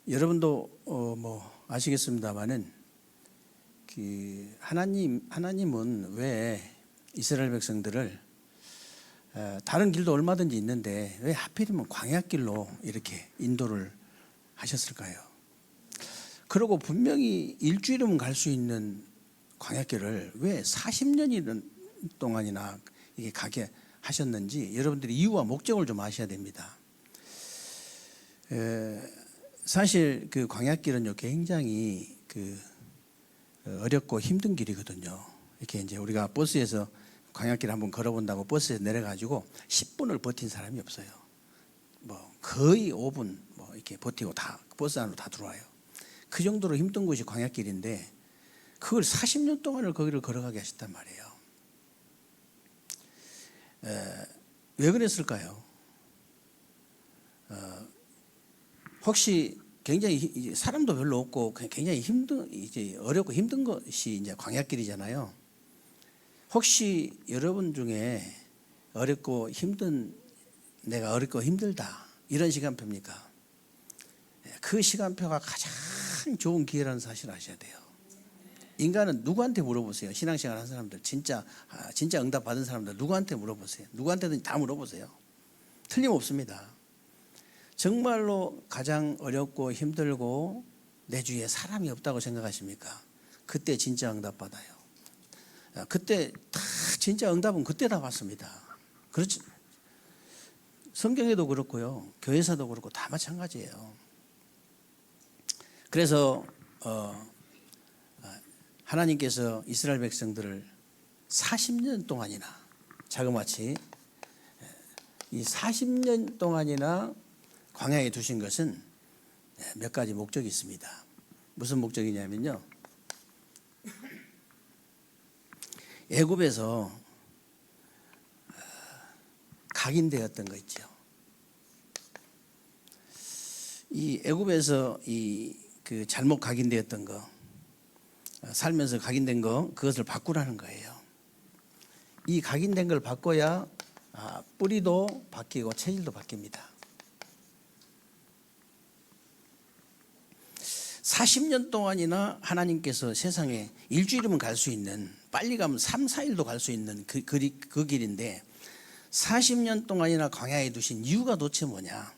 여러분도 뭐 아시겠습니다만은 하나님은 왜 이스라엘 백성들을 다른 길도 얼마든지 있는데 왜 하필이면 광야길로 이렇게 인도를 하셨을까요? 그리고 분명히 일주일이면 갈 수 있는 광야길을 왜 40년 동안이나 이게 가게 하셨는지 여러분들이 이유와 목적을 좀 아셔야 됩니다. 사실 그 광야길은요 굉장히 어렵고 힘든 길이거든요. 이렇게 이제 우리가 버스에서 광야길 한번 걸어본다고 버스에 내려가지고 10분을 버틴 사람이 없어요. 뭐 거의 5분 뭐 이렇게 버티고 다 버스 안으로 다 들어와요. 그 정도로 힘든 곳이 광야길인데 그걸 40년 동안을 거기를 걸어가게 하셨단 말이에요. 왜 그랬을까요? 혹시 굉장히 사람도 별로 없고 굉장히 이제 어렵고 힘든 것이 이제 광야길이잖아요. 혹시 여러분 중에 내가 어렵고 힘들다 이런 시간표입니까? 그 시간표가 가장 좋은 기회라는 사실을 아셔야 돼요. 인간은 누구한테 물어보세요. 신앙생활 한 사람들 진짜 응답 받은 사람들 누구한테 물어보세요. 누구한테든 다 물어보세요. 틀림없습니다. 정말로 가장 어렵고 힘들고 내 주위에 사람이 없다고 생각하십니까? 그때 진짜 응답 받아요. 그때 다 진짜 응답은 그때 다 받습니다. 그렇지? 성경에도 그렇고요, 교회에서도 그렇고 다 마찬가지예요. 그래서 하나님께서 이스라엘 백성들을 40년 동안이나 자그마치 이 40년 동안이나 광야에 두신 것은 몇 가지 목적이 있습니다. 무슨 목적이냐면요, 애굽에서 각인되었던 거 있죠. 이 애굽에서 그 잘못 각인되었던 거, 살면서 각인된 거, 그것을 바꾸라는 거예요. 이 각인된 걸 바꿔야 뿌리도 바뀌고 체질도 바뀝니다. 40년 동안이나 하나님께서 세상에 일주일이면 갈 수 있는, 빨리 가면 3, 4일도 갈 수 있는 그 길인데 40년 동안이나 광야에 두신 이유가 도대체 뭐냐?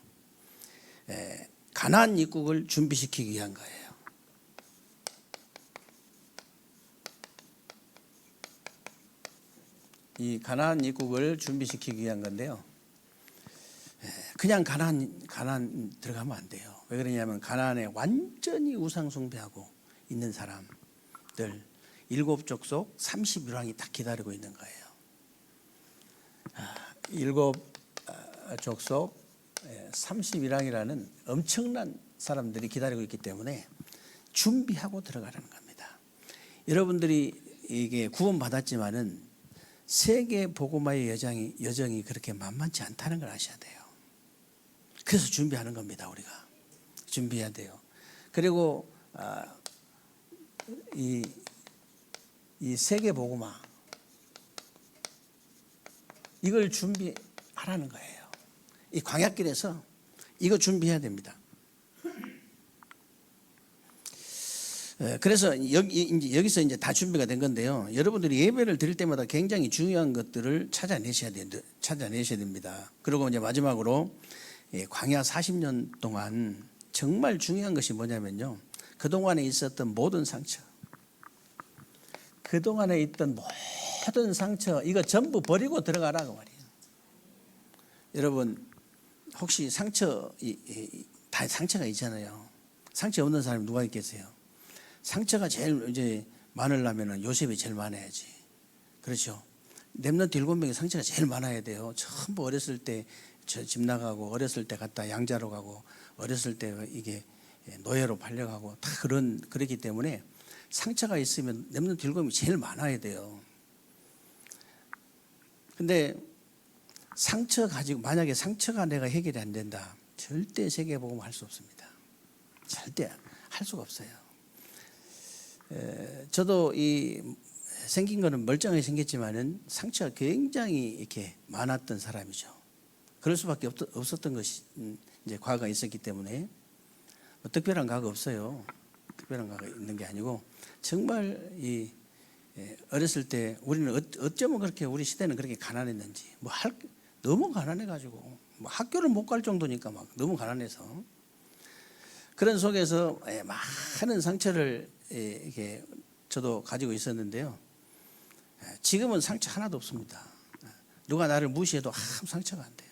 가나안 입국을 준비시키기 위한 거예요. 이 가나안 입국을 준비시키기 위한 건데요, 그냥 가나안 들어가면 안 돼요. 왜 그러냐면 가나안에 완전히 우상 숭배하고 있는 사람들 7족속 30일왕이 딱 기다리고 있는 거예요. 7족속 30일왕이라는 엄청난 사람들이 기다리고 있기 때문에 준비하고 들어가라는 겁니다. 여러분들이 이게 구원받았지만은 세계 복음화의 여정이 그렇게 만만치 않다는 걸 아셔야 돼요. 그래서 준비하는 겁니다. 우리가 준비해야 돼요. 그리고 이 세계 복음화 이걸 준비하라는 거예요. 이 광야길에서 이거 준비해야 됩니다. 그래서 여기서 이제 다 준비가 된 건데요, 여러분들이 예배를 드릴 때마다 굉장히 중요한 것들을 찾아내셔야 됩니다. 그리고 이제 마지막으로 광야 40년 동안 정말 중요한 것이 뭐냐면요, 그동안에 있었던 모든 상처, 그동안에 있던 모든 상처, 이거 전부 버리고 들어가라고 말이에요. 여러분 혹시 다 상처가 있잖아요. 상처 없는 사람이 누가 있겠어요? 상처가 제일 이제 많으려면 요셉이 제일 많아야지. 그렇죠? 렘넌트 7명의 상처가 제일 많아야 돼요. 전부 어렸을 때 집 나가고, 어렸을 때 갔다 양자로 가고, 어렸을 때 이게 노예로 팔려가고 다 그렇기 때문에 상처가 있으면 렘넌트 7명이 제일 많아야 돼요. 근데 상처 가지고, 만약에 상처가 내가 해결이 안 된다, 절대 세계복음 할 수 없습니다. 절대 할 수가 없어요. 저도 생긴 거는 멀쩡하게 생겼지만은 상처가 굉장히 이렇게 많았던 사람이죠. 그럴 수밖에 없었던 것이 이제 과거가 있었기 때문에 뭐 특별한 가가 없어요. 특별한 가가 있는 게 아니고 정말 이 어렸을 때 우리는 어쩌면 그렇게 우리 시대는 그렇게 가난했는지 너무 가난해가지고 뭐 학교를 못 갈 정도니까 막 너무 가난해서 그런 속에서 많은 상처를 이렇게 저도 가지고 있었는데요. 지금은 상처 하나도 없습니다. 누가 나를 무시해도 아무 상처가 안 돼요.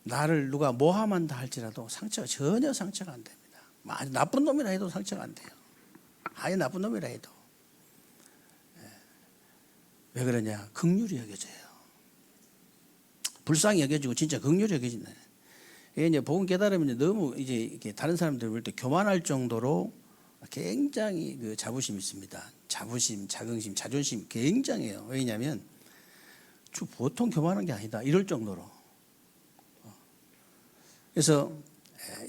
나를 누가 모함한다 할지라도 전혀 상처가 안 됩니다. 아주 나쁜 놈이라 해도 상처가 안 돼요. 아주 나쁜 놈이라 해도. 왜 그러냐? 긍휼히 여겨져요. 불쌍히 여겨지고 진짜 긍휼히 여겨진다. 이게 이제 복음 깨달으면 너무 이제 이렇게 다른 사람들 볼 때 교만할 정도로 굉장히 그 자부심이 있습니다. 자부심, 자긍심, 자존심 굉장해요. 왜냐하면 보통 교만한 게 아니다 이럴 정도로. 그래서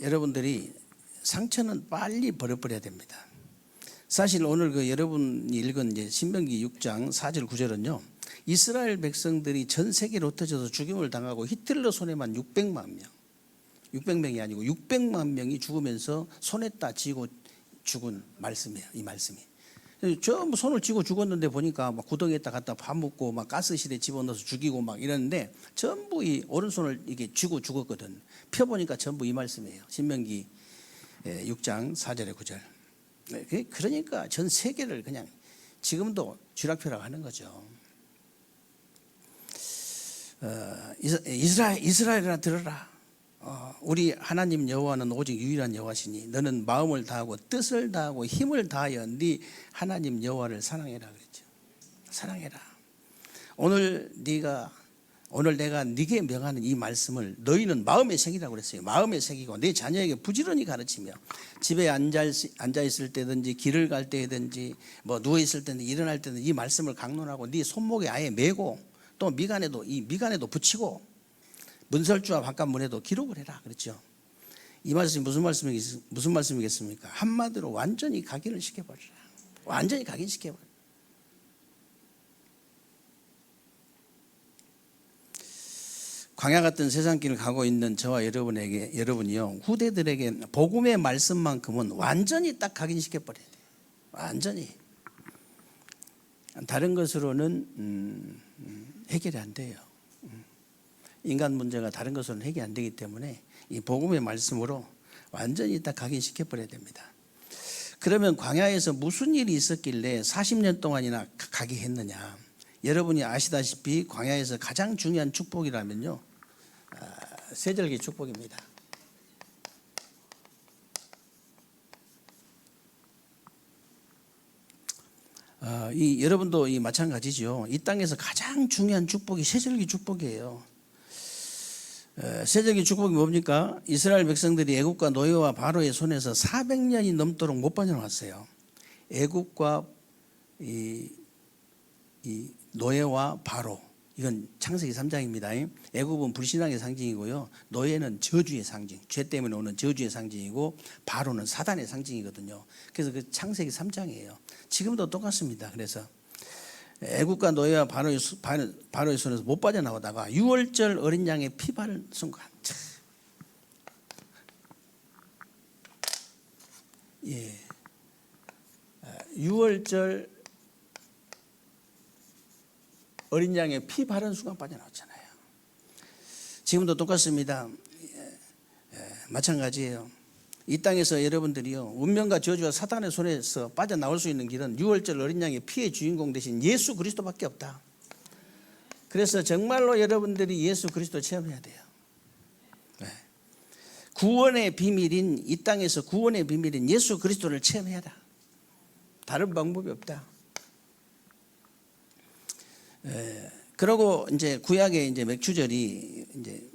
여러분들이 상처는 빨리 버려버려야 됩니다. 사실 오늘 그 여러분이 읽은 이제 신명기 6장 4절 9절은요. 이스라엘 백성들이 전 세계로 흩어져서 죽임을 당하고 히틀러 손에만 600만 명, 600명이 아니고 600만 명이 죽으면서 손에 따지고 죽은 말씀이에요. 이 말씀이. 전부 손을 쥐고 죽었는데 보니까 막 구덩이에다 갖다 파묻고 막 가스실에 집어넣어서 죽이고 막 이랬는데 전부 이 오른손을 이게 쥐고 죽었거든. 펴보니까 전부 이 말씀이에요. 신명기 6장 4절에 9절. 그러니까 전 세계를 그냥 지금도 쥐락펴락 하는 거죠. 이스라엘아 들어라. 우리 하나님 여호와는 오직 유일한 여호와시니 너는 마음을 다하고 뜻을 다하고 힘을 다하여 네 하나님 여호와를 사랑해라 그랬죠. 사랑해라. 오늘 내가 네게 명하는 이 말씀을 너희는 마음에 새기라고 그랬어요. 마음에 새기고 내 자녀에게 부지런히 가르치며 집에 앉아 있을 때든지 길을 갈 때든지 뭐 누워 있을 때든지 일어날 때든 이 말씀을 강론하고 네 손목에 아예 메고 또 미간에도 붙이고 문설주와 바깥문에도 기록을 해라 그랬죠. 이 말씀이 무슨 말씀이겠습니까? 한마디로 완전히 각인을 시켜버리라. 완전히 각인시켜버리라. 광야 같은 세상길을 가고 있는 저와 여러분이요 후대들에게 복음의 말씀만큼은 완전히 딱 각인시켜버려야 돼요. 완전히. 다른 것으로는 해결이 안 돼요. 인간 문제가 다른 것으로는 해결이 안 되기 때문에 이 복음의 말씀으로 완전히 딱 각인시켜버려야 됩니다. 그러면 광야에서 무슨 일이 있었길래 40년 동안이나 가게 했느냐? 여러분이 아시다시피 광야에서 가장 중요한 축복이라면요 세절기 축복입니다. 여러분도 마찬가지죠. 이 땅에서 가장 중요한 축복이 세절기 축복이에요. 세절기 축복이 뭡니까? 이스라엘 백성들이 애국과 노예와 바로의 손에서 400년이 넘도록 못 빠져나왔어요. 애국과 이 노예와 바로, 이건 창세기 3장입니다. 애국은 불신앙의 상징이고요. 노예는 저주의 상징, 죄 때문에 오는 저주의 상징이고 바로는 사단의 상징이거든요. 그래서 그 창세기 3장이에요. 지금도 똑같습니다. 그래서 애국과 노예와 바로의 손에서 못 빠져나오다가 6월절 어린 양의 피 바른 순간, 예, 6월절 어린 양의 피 바른 순간 빠져나왔잖아요. 지금도 똑같습니다. 마찬가지예요. 이 땅에서 여러분들이요 운명과 저주와 사탄의 손에서 빠져나올 수 있는 길은 6월절 어린 양의 피의 주인공 대신 예수 그리스도밖에 없다. 그래서 정말로 여러분들이 예수 그리스도 체험해야 돼요. 구원의 비밀인 이 땅에서 구원의 비밀인 예수 그리스도를 체험해야 돼. 다른 방법이 없다. 그러고 이제 구약의 이제 맥추절이 이제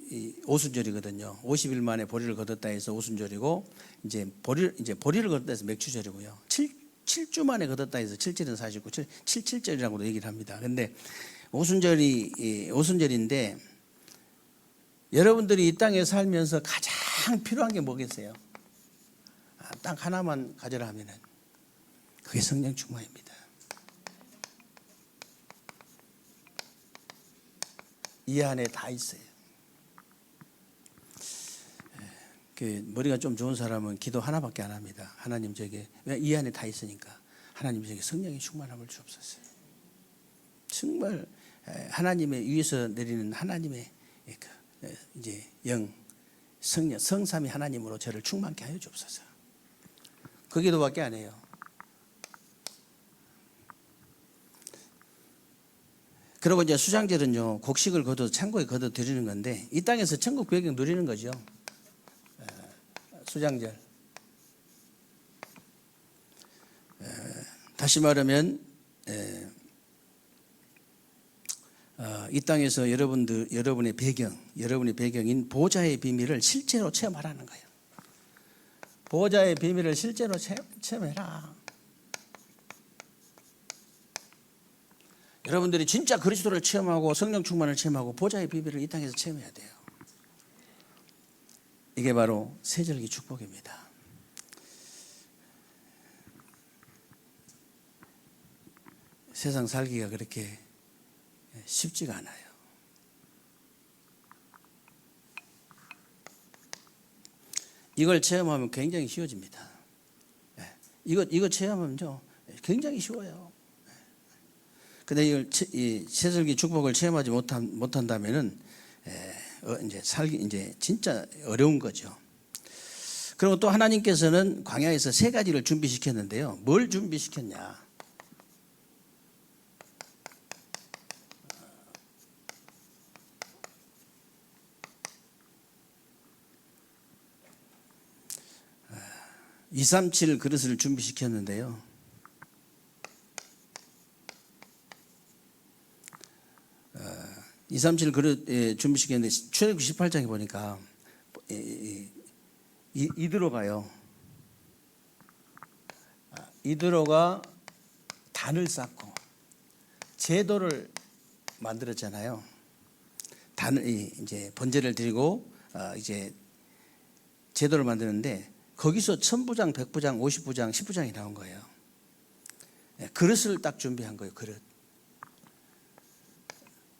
오순절이거든요. 50일 만에 보리를 거뒀다 해서 오순절이고 이제 보리를 거뒀다 해서 맥추절이고요. 7주 만에 거뒀다 해서 7절은 49, 77절이라고도 얘기를 합니다. 근데 오순절인데 여러분들이 이 땅에 살면서 가장 필요한 게 뭐겠어요? 딱 하나만 가져라 하면은 그게 성령 충만입니다. 이 안에 다 있어요. 머리가 좀 좋은 사람은 기도 하나밖에 안 합니다. 하나님 저에게, 왜 이 안에 다 있으니까 하나님 저에게 성령의 충만함을 주옵소서. 정말 하나님의 위에서 내리는 하나님의 이제 영 성령 성삼위 하나님으로 저를 충만케 하여 주옵소서. 그 기도밖에 안 해요. 그리고 이제 수장절은요, 곡식을 거둬 창고에 거둬 드리는 건데 이 땅에서 천국 배경 누리는 거죠. 수장절. 다시 말하면 이 땅에서 여러분의 배경인 보좌의 비밀을 실제로 체험하라는 거예요. 보좌의 비밀을 실제로 체험해라. 여러분들이 진짜 그리스도를 체험하고 성령 충만을 체험하고 보좌의 비밀을 이 땅에서 체험해야 돼요. 이게 바로 세절기 축복입니다. 세상 살기가 그렇게 쉽지가 않아요. 이걸 체험하면 굉장히 쉬워집니다. 이거 체험하면요 굉장히 쉬워요. 근데 이 세절기 축복을 체험하지 못한다면은 이제 살기 이제 진짜 어려운 거죠. 그리고 또 하나님께서는 광야에서 세 가지를 준비시켰는데요. 뭘 준비시켰냐? (237) 그릇을 준비시켰는데요. 237 그릇 준비시켰는데 출애굽기 18장에 보니까 이드로가요. 이드로가 단을 쌓고 제도를 만들었잖아요. 단을 이제 번제를 드리고 이제 제도를 만드는데 거기서 1000부장, 100부장, 50부장, 10부장이 나온 거예요. 그릇을 딱 준비한 거예요. 그릇.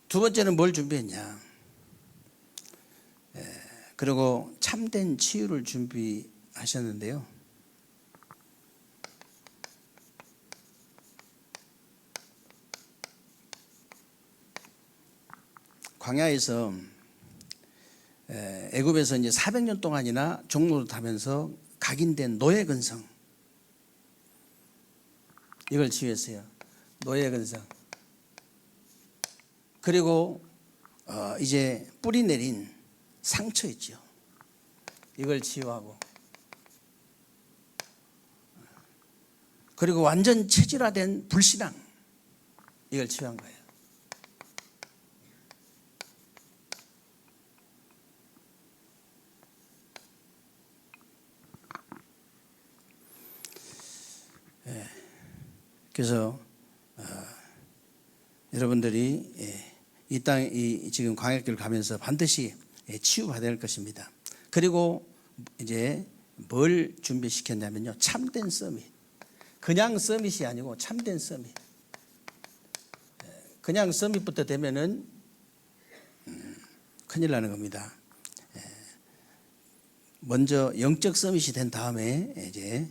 두 번째는 뭘 준비했냐? 그리고 참된 치유를 준비하셨는데요. 광야에서 애굽에서 이제 400년 동안이나 종로를 타면서 각인된 노예 근성, 이걸 치유했어요. 노예 근성. 그리고 이제 뿌리 내린 상처 있죠. 이걸 치유하고, 그리고 완전 체질화된 불신앙, 이걸 치유한 거예요. 그래서 여러분들이 이 땅, 지금 광야길을 가면서 반드시 치유받아야 할 것입니다. 그리고 이제 뭘 준비시켰냐면요, 참된 서밋. 그냥 서밋이 아니고 참된 서밋. 그냥 서밋부터 되면은 큰일 나는 겁니다. 먼저 영적 서밋이 된 다음에 이제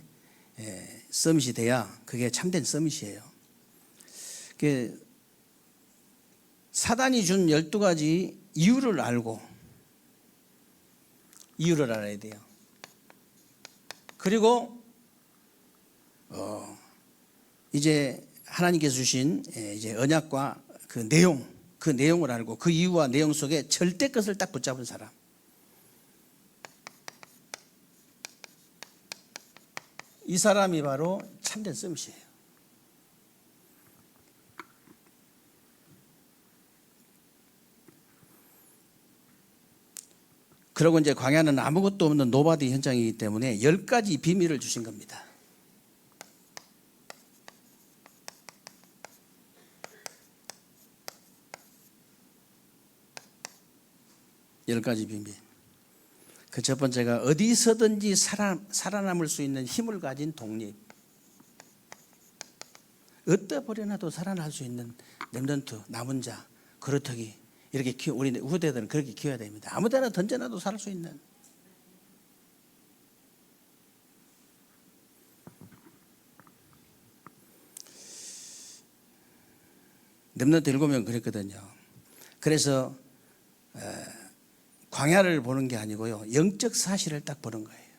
서밋이 돼야 그게 참된 서밋이에요. 사단이 준 12가지 이유를 알고, 이유를 알아야 돼요. 그리고 이제 하나님께서 주신 이제 언약과 그 내용을 알고 그 이유와 내용 속에 절대 것을 딱 붙잡은 사람. 이 사람이 바로 참된 서밋이에요. 그리고 이제 광야는 아무것도 없는 노바디 현장이기 때문에 10가지 비밀을 주신 겁니다. 열 가지 비밀. 그 첫 번째가 어디서든지 살아남을 수 있는 힘을 가진 독립. 어디다 버려놔도 살아날 수 있는 렘넌트, 남은 자, 그렇다기, 이렇게 우리 후대들은 그렇게 키워야 됩니다. 아무 데나 던져놔도 살 수 있는. 렘넌트 7명 그랬거든요. 그래서 광야를 보는 게 아니고요, 영적 사실을 딱 보는 거예요.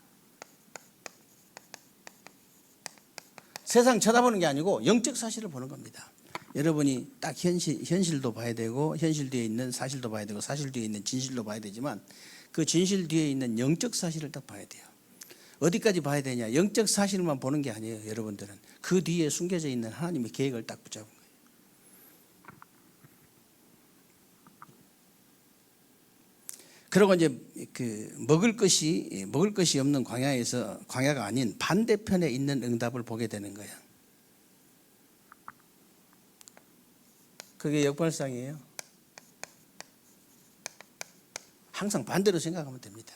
세상 쳐다보는 게 아니고 영적 사실을 보는 겁니다. 여러분이 딱 현실도 봐야 되고, 현실 뒤에 있는 사실도 봐야 되고, 사실 뒤에 있는 진실도 봐야 되지만, 그 진실 뒤에 있는 영적 사실을 딱 봐야 돼요. 어디까지 봐야 되냐? 영적 사실만 보는 게 아니에요. 여러분들은 그 뒤에 숨겨져 있는 하나님의 계획을 딱 붙잡은 거예요. 그리고 이제 그 먹을 것이 없는 광야에서, 광야가 아닌 반대편에 있는 응답을 보게 되는 거예요. 그게 역발상이에요. 항상 반대로 생각하면 됩니다.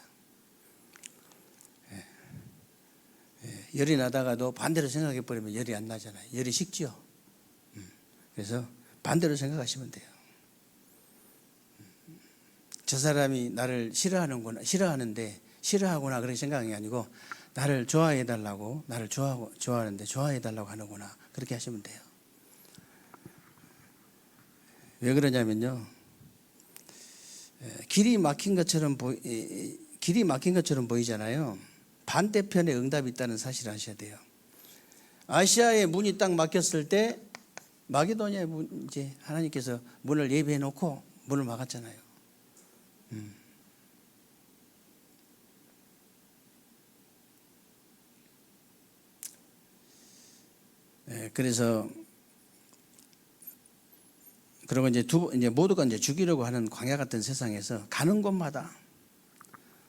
열이 나다가도 반대로 생각해 버리면 열이 안 나잖아요. 열이 식죠. 그래서 반대로 생각하시면 돼요. 저 사람이 나를 싫어하는데 싫어하구나 그렇게 생각하는 게 아니고, 나를 좋아해 달라고, 나를 좋아하는데 좋아해 달라고 하는구나 그렇게 하시면 돼요. 왜 그러냐면요, 길이 막힌 것처럼 보이잖아요. 반대편에 응답이 있다는 사실을 아셔야 돼요. 아시아의 문이 딱 막혔을 때 마게도니아의 문, 이제 하나님께서 문을 예비해 놓고 문을 막았잖아요. 그래서 그리고 이제 모두가 이제 죽이려고 하는 광야 같은 세상에서 가는 곳마다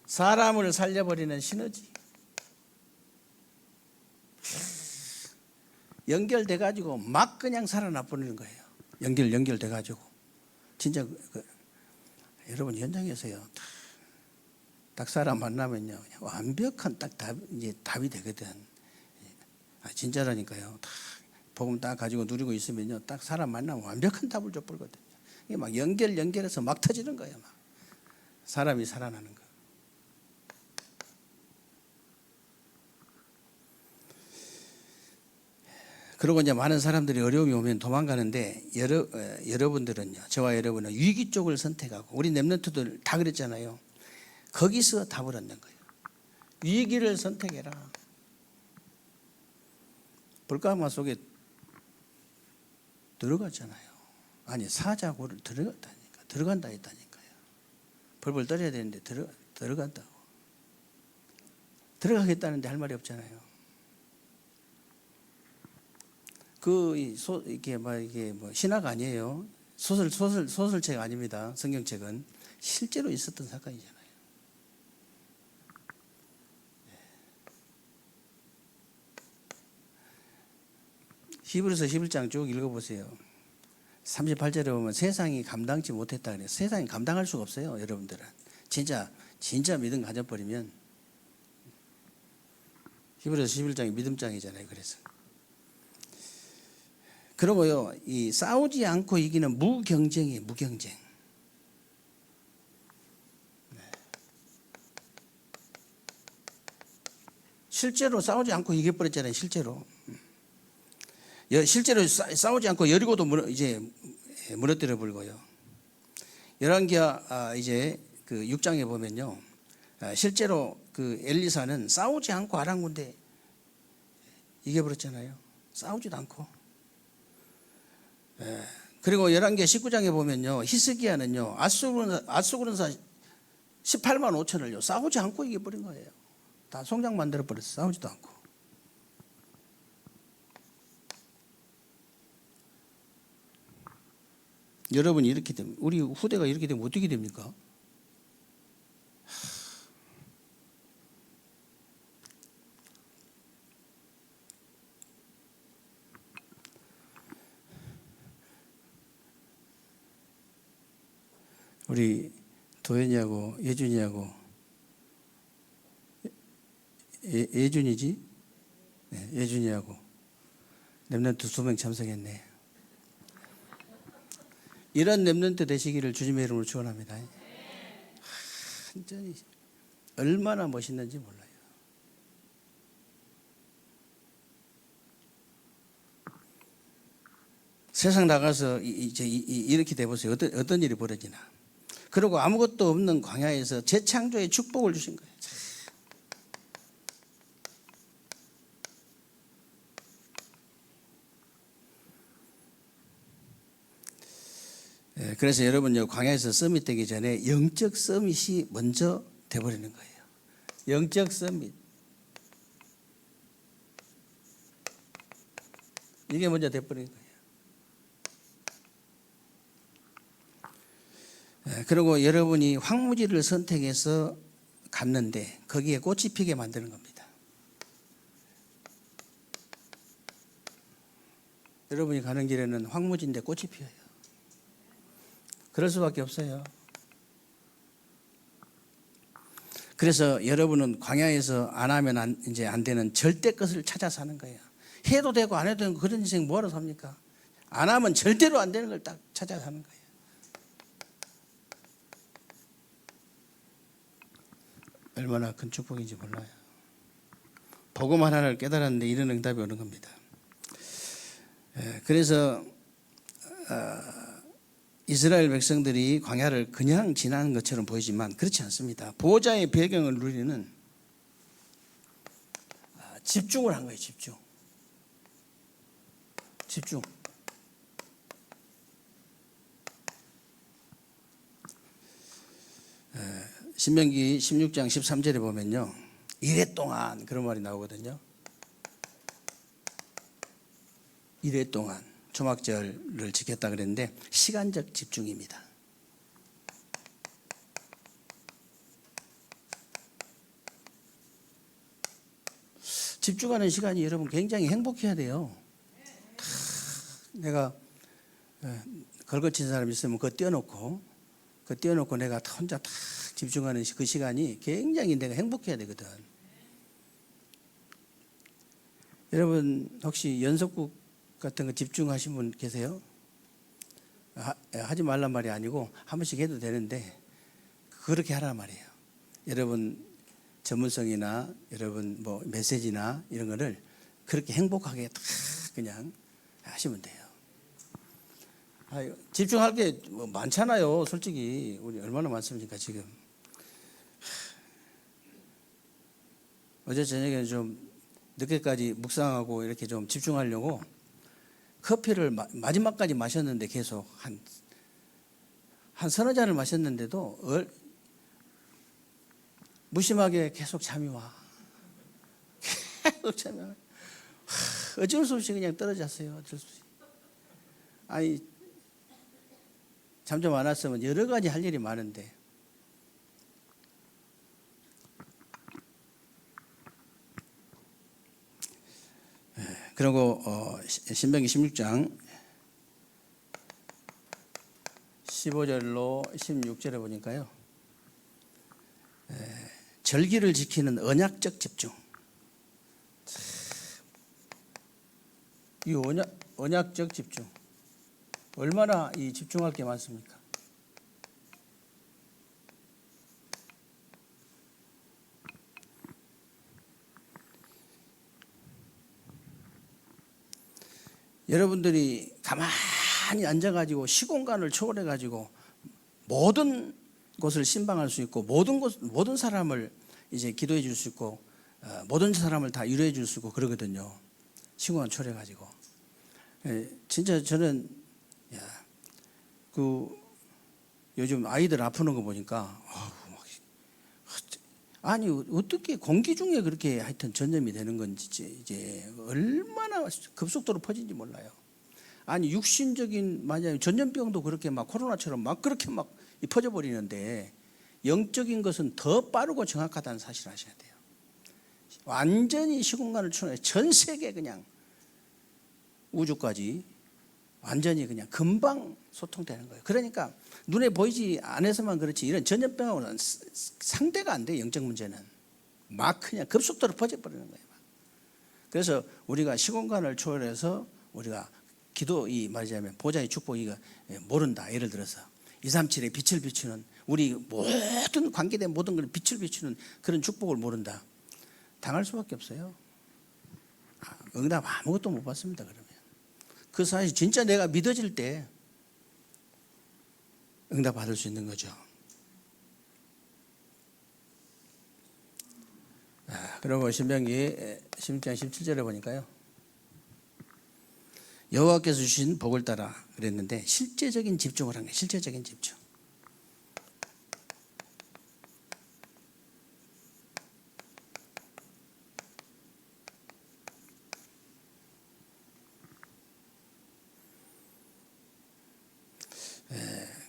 사람을 살려버리는 시너지 연결돼 가지고 막 그냥 살아나 버리는 거예요. 연결돼 가지고 진짜 여러분 현장에서요, 딱 사람 만나면요 완벽한 딱 답이 되거든. 진짜라니까요. 딱 복음 딱 가지고 누리고 있으면요, 딱 사람 만나면 완벽한 답을 줘버리거든요. 이게 막 연결해서 막 터지는 거예요. 막 사람이 살아나는 거. 그리고 이제 많은 사람들이 어려움이 오면 도망가는데, 여러분들은요, 저와 여러분은 위기 쪽을 선택하고, 우리 렘넌트들 다 그랬잖아요. 거기서 답을 얻는 거예요. 위기를 선택해라. 불가마 속에 들어갔잖아요. 아니, 사자고를 들어간다 했다니까요. 벌벌 떨어야 되는데 들어간다고. 들어가겠다는데 할 말이 없잖아요. 이게 뭐 신화가 아니에요. 소설책 아닙니다. 성경책은 실제로 있었던 사건이잖아요. 히브리서 11장 쭉 읽어보세요. 38절에 보면 세상이 감당치 못했다 그래요. 세상이 감당할 수가 없어요. 여러분들은 진짜 믿음 가져버리면, 히브리서 11장이 믿음장이잖아요. 그리고요, 이 싸우지 않고 이기는 무경쟁이에요. 무경쟁. 실제로 싸우지 않고 이겨버렸잖아요. 실제로 싸우지 않고 여리고도 이제 무너뜨려 버리고요. 열왕기하 이제 그 6장에 보면요, 실제로 그 엘리사는 싸우지 않고 아랑군대 이겨버렸잖아요. 싸우지도 않고. 그리고 열왕기하 19장에 보면요, 히스기야는요 아수그론사 18만 5천을요 싸우지 않고 이겨버린 거예요. 다 송장 만들어 버렸어. 싸우지도 않고. 여러분이 이렇게 되면, 우리 후대가 이렇게 되면 어떻게 됩니까? 우리 도현이하고 예준이하고, 예준이지? 네, 예준이하고 렘넌트 2명 참석했네. 이런 렘넌트 되시기를 주님의 이름으로 축원합니다. 완전히 얼마나 멋있는지 몰라요. 세상 나가서 이제 이렇게 돼 보세요. 어떤 일이 벌어지나. 그리고 아무것도 없는 광야에서 재창조의 축복을 주신 거예요. 그래서 여러분 광야에서 서밋 되기 전에 영적 서밋이 먼저 돼버리는 거예요. 영적 서밋. 이게 먼저 돼버리는 거예요. 그리고 여러분이 황무지를 선택해서 갔는데 거기에 꽃이 피게 만드는 겁니다. 여러분이 가는 길에는 황무지인데 꽃이 피어요. 그럴 수밖에 없어요. 그래서 여러분은 광야에서 안 하면 이제 안 되는 절대 것을 찾아 사는 거예요. 해도 되고 안 해도 되고 그런 인생 뭐하러 삽니까? 안 하면 절대로 안 되는 걸 딱 찾아 사는 거예요. 얼마나 큰 축복인지 몰라요. 복음 하나를 깨달았는데 이런 응답이 오는 겁니다. 그래서 이스라엘 백성들이 광야를 그냥 지나는 것처럼 보이지만 그렇지 않습니다. 보호자의 배경을 누리는 집중을 한 거예요. 집중. 신명기 16장 13절에 보면요. 이래 동안 그런 말이 나오거든요. 이래 동안 초막절을 지켰다 그랬는데 시간적 집중입니다. 집중하는 시간이 여러분 굉장히 행복해야 돼요. 내가 걸거친 사람 있으면 그거 띄워놓고 내가 혼자 딱 집중하는 그 시간이 굉장히 내가 행복해야 되거든. 여러분 혹시 연속극 같은 거 집중하신 분 계세요? 하지 말란 말이 아니고 한 번씩 해도 되는데 그렇게 하란 말이에요. 여러분 전문성이나 여러분 뭐 메시지나 이런 거를 그렇게 행복하게 딱 그냥 하시면 돼요. 집중할 게 뭐 많잖아요. 솔직히 우리 얼마나 많습니까 지금. 어제 저녁에 좀 늦게까지 묵상하고 이렇게 좀 집중하려고 커피를 마지막까지 마셨는데 계속 한 서너 잔을 마셨는데도 무심하게 계속 잠이 와. 계속 잠이 와. 어쩔 수 없이 그냥 떨어졌어요. 어쩔 수 없이. 아니 잠 좀 안 왔으면 여러 가지 할 일이 많은데 그리고 신명기 16장 15절로 16절에 보니까요. 절기를 지키는 언약적 집중. 이 언약적 집중. 얼마나 이 집중할 게 많습니까? 여러분들이 가만히 앉아가지고 시공간을 초월해가지고 모든 곳을 신방할 수 있고 모든 사람을 이제 기도해 줄 수 있고 모든 사람을 다 위로해 줄 수 있고 그러거든요. 시공간 초월해가지고 진짜 저는 요즘 아이들 아프는 거 보니까 아니 어떻게 공기 중에 그렇게 하여튼 전염이 되는 건지 이제 얼마나 급속도로 퍼진지 몰라요. 아니 육신적인 만약 전염병도 그렇게 막 코로나처럼 막 그렇게 막 퍼져 버리는데 영적인 것은 더 빠르고 정확하다는 사실을 아셔야 돼요. 완전히 시공간을 초월해 전 세계 그냥 우주까지 완전히 그냥 금방 소통되는 거예요. 그러니까 눈에 보이지 않아서만 그렇지 이런 전염병하고는 상대가 안 돼요. 영적 문제는 막 그냥 급속도로 퍼져버리는 거예요. 그래서 우리가 시공간을 초월해서 우리가 기도 이 말하자면 보좌의 축복 이거 모른다. 예를 들어서 237의 빛을 비추는 우리 모든 관계된 모든 걸 빛을 비추는 그런 축복을 모른다. 당할 수밖에 없어요. 응답 아무것도 못 받습니다. 그러면 그 사실 진짜 내가 믿어질 때 응답 받을 수 있는 거죠. 그리고 신명기 16장 17절에 보니까요, 여호와께서 주신 복을 따라 그랬는데 실제적인 집중을 한 거예요. 실제적인 집중.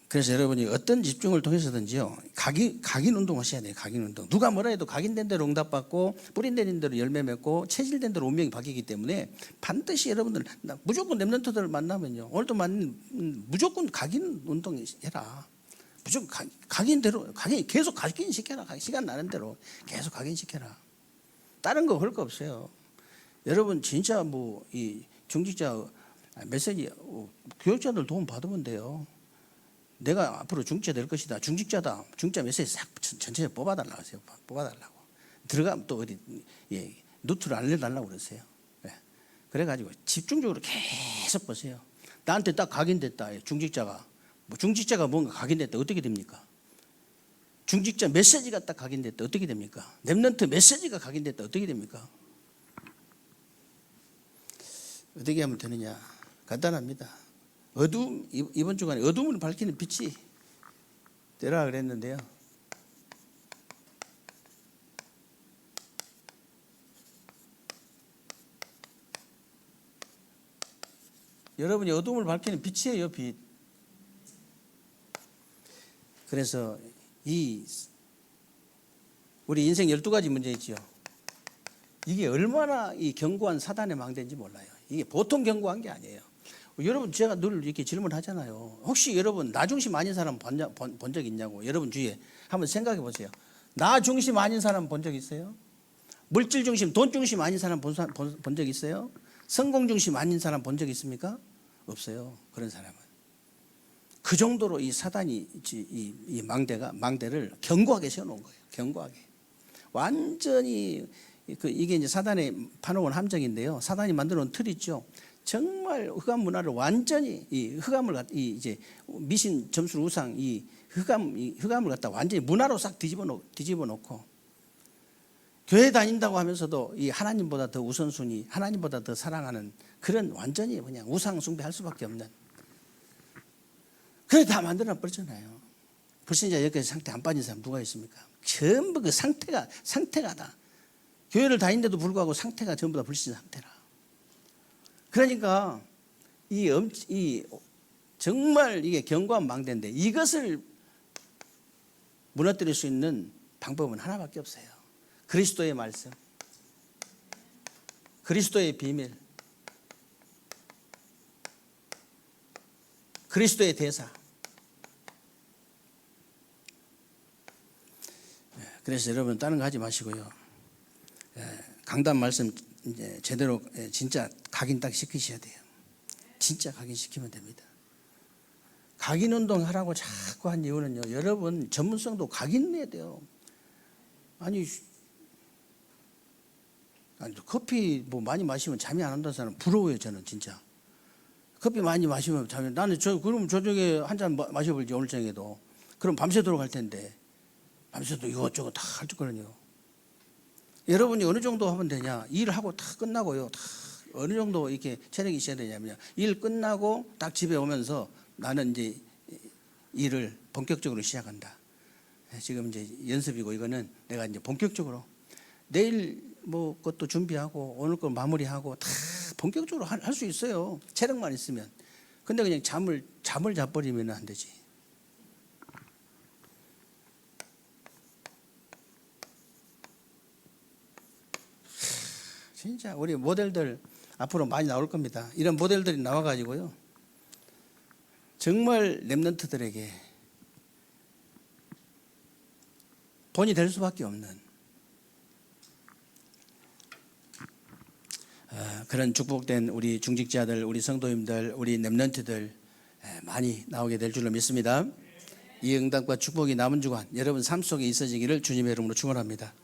그래서 여러분이 어떤 집중을 통해서든지요, 각인 운동 하셔야 돼요. 각인 운동. 누가 뭐라 해도 각인된 대로 응답받고 뿌린된 대로 열매 맺고 체질된 대로 운명이 바뀌기 때문에 반드시 여러분들 무조건 렘넌트들 만나면요, 오늘도 무조건 각인 운동 해라. 무조건 각인대로 계속 각인시켜라. 시간 나는 대로 계속 각인시켜라. 다른 거 할 거 없어요. 여러분 진짜 뭐 이 중직자 메시지 교육자들 도움 받으면 돼요. 내가 앞으로 중직자 될 것이다. 중직자다. 중직자 메시지 싹 전체적으로 뽑아달라고 하세요. 뽑아달라고. 들어가면 또 어디 노트를 알려달라고 그러세요. 네. 그래가지고 집중적으로 계속 보세요. 나한테 딱 각인됐다. 중직자가. 뭐 중직자가 뭔가 각인됐다. 어떻게 됩니까? 중직자 메시지가 딱 각인됐다. 어떻게 됩니까? 렘넌트 메시지가 각인됐다. 어떻게 됩니까? 어떻게 하면 되느냐? 간단합니다. 이번 주간에 어둠을 밝히는 빛이 되라 그랬는데요. 여러분이 어둠을 밝히는 빛이에요, 빛. 그래서 우리 인생 12가지 문제 있지요. 이게 얼마나 이 견고한 사단의 망대인지 몰라요. 이게 보통 견고한 게 아니에요. 여러분 제가 늘 이렇게 질문하잖아요. 혹시 여러분 나 중심 아닌 사람 본 적 있냐고. 여러분 주위에 한번 생각해 보세요. 나 중심 아닌 사람 본 적 있어요? 물질 중심, 돈 중심 아닌 사람 본 적 있어요? 성공 중심 아닌 사람 본 적 있습니까? 없어요. 그런 사람은. 그 정도로 이 사단이 이 망대를 견고하게 세워놓은 거예요. 견고하게. 완전히 이게 이제 사단의 파놓은 함정인데요. 사단이 만들어놓은 틀 있죠. 정말 흑암 문화를 완전히 이 흑암을 이제 미신 점술 우상 이 흑암을 갖다 완전히 문화로 싹 뒤집어 놓고 교회 다닌다고 하면서도 이 하나님보다 더 우선순위, 하나님보다 더 사랑하는 그런 완전히 그냥 우상 숭배할 수밖에 없는. 그래 다 만들어 버렸잖아요. 불신자 여기까지 상태 안 빠진 사람 누가 있습니까? 전부 그 상태가 다. 교회를 다니는데도 불구하고 상태가 전부 다 불신자 상태라. 그러니까 정말 이게 견고한 망대인데 이것을 무너뜨릴 수 있는 방법은 하나밖에 없어요. 그리스도의 말씀, 그리스도의 비밀, 그리스도의 대사. 그래서 여러분 다른 거 하지 마시고요. 강단 말씀 이제 제대로 진짜 각인 딱 시키셔야 돼요. 진짜 각인시키면 됩니다. 각인 운동 하라고 자꾸 한 이유는요. 여러분 전문성도 각인해야 돼요. 아니 커피 뭐 많이 마시면 잠이 안 온다는 사람 부러워요. 저는 진짜. 커피 많이 마시면 잠이. 나는 그럼 저녁에 한 잔 마셔볼지 오늘 저녁에도. 그럼 밤새도록 할 텐데. 밤새도 이것저것 다 할 거거든요. 여러분이 어느 정도 하면 되냐? 일하고 다 끝나고요. 다 어느 정도 이렇게 체력이 있어야 되냐면요. 일 끝나고 딱 집에 오면서 나는 이제 일을 본격적으로 시작한다. 지금 이제 연습이고 이거는 내가 이제 본격적으로 내일 뭐 것도 준비하고 오늘 거 마무리하고 다 본격적으로 할 수 있어요. 체력만 있으면. 근데 그냥 잠을 자버리면 안 되지. 진짜 우리 모델들 앞으로 많이 나올 겁니다. 이런 모델들이 나와가지고요. 정말 렘넌트들에게 본이 될 수밖에 없는 그런 축복된 우리 중직자들, 우리 성도님들, 우리 렘넌트들 많이 나오게 될 줄로 믿습니다. 이 응답과 축복이 남은 주간 여러분 삶 속에 있어지기를 주님의 이름으로 축원합니다.